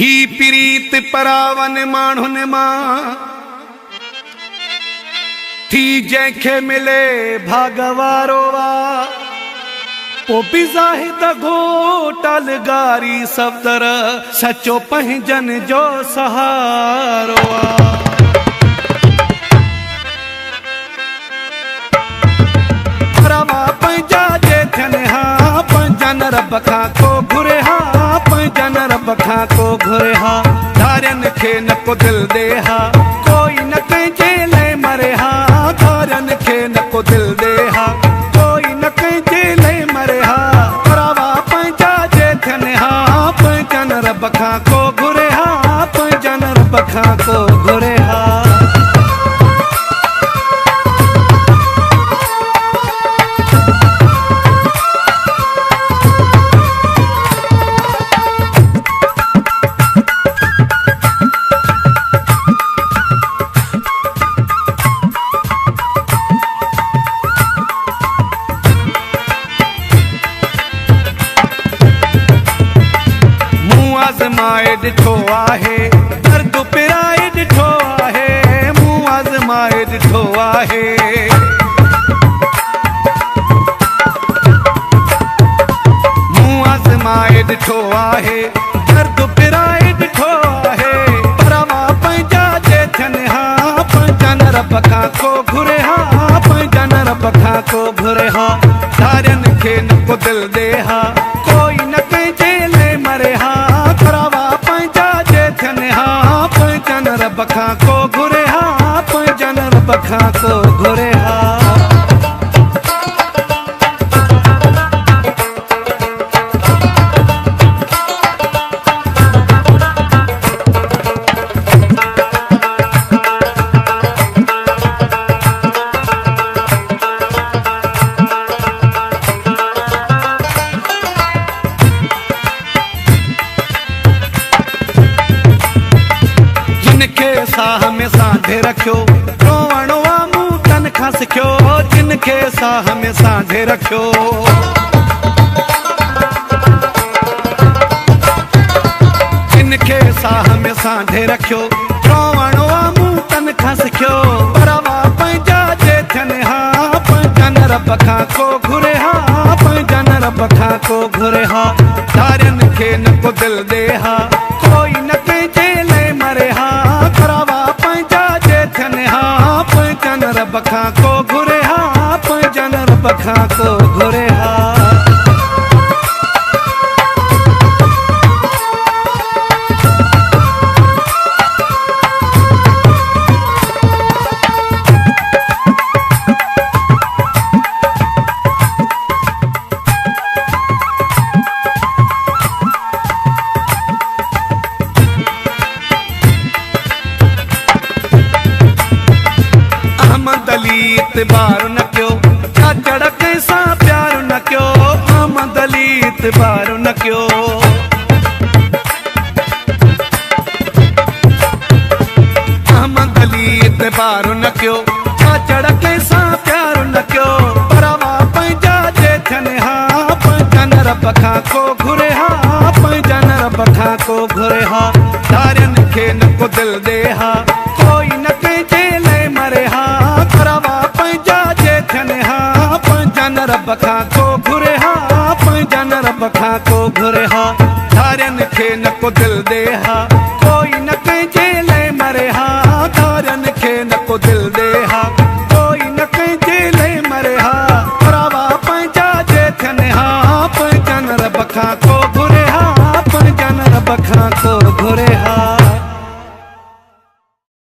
ही प्रीत परावन माण्हुन मां थी जंहिंखे मिले भागवारो वा पो बि ज़ाहिद घोटल गारी सफ़दर सचो पंहिंजन जो सहारो वा। पंहिंजा जे थियनि हा पंहिंजन रब खां को घुरे हा पंहिंजन रब खां को घुरे हा धारियनि खे न को दिलि ॾे हा कोई न कंहिंजे लाइ मरे हा धारियनि खे न को दिलि ॾे हा कोई न कंहिंजे लाइ मरे हा भरावा पंहिंजा जे थियनि हा पंहिंजन रब खां को घुरे हा पंहिंजन रब खां को घुरे हा। आज़माए ॾिठो आहे दर्द पिराए ॾिठो आहे मूं आज़माए ॾिठो आहे मूं आज़माए ॾिठो आहे दर्द पिराए ॾिठो आहे भरावा पंहिंजा जे थियनि हा पंहिंजन रब खां को घुरे हा पंहिंजन रब खां को घुरे हा धारियनि खे न को दिलि ॾे हा कोई न कंहिंजे लाइ मरे हा पंहिंजन रब खां को घुरे हा पंहिंजन रब खां को घुरे हा। साह में सांधे रखियो रोवणो आ मूं तन खां सिखियो जिनखे साह में सांधे रखियो जिनखे साह में सांधे रखियो रोवणो आ मूं तन खां सिखियो भरावा पंहिंजा जे थियनि हा पंहिंजन रब खां को घुरे हा पंहिंजन रब खां को घुरे हा धारियनि खे न को दिलि ॾे हा कोई न कंहिंजे लाइ मरे हा भरावा पंहिंजा जे थियनि हा पंहिंजन रब खां को घुरे हा पंहिंजन रब खां को घुरे हा। इतबार न कयो चाचड़ कंहिंसां प्यार न कयो अहमद अली इतबार न कयो अहमद अली इतबार न कयो चाचड़ कंहिंसां प्यार न कयो भरावा पंहिंजा जे थियनि हा पंहिंजन रब खां को घुरे हा पंहिंजन रब खां को घुरे हा धारियनि खे न को दिलि ॾे हा कोई न कंहिंजे लाइ मरे हा भरावा पंहिंजा जे थियनि हा पंहिंजन रब खां को घुरे हा पंहिंजन रब खां को घुरे हा धारियनि खे न को दिलि ॾे हा कोई न कंहिंजे लाइ मरे हा धारियनि खे न को दिलि ॾे हा कोई न कंहिंजे लाइ मरे हा भरावा पंहिंजा जे थियनि हा पंहिंजन रब खां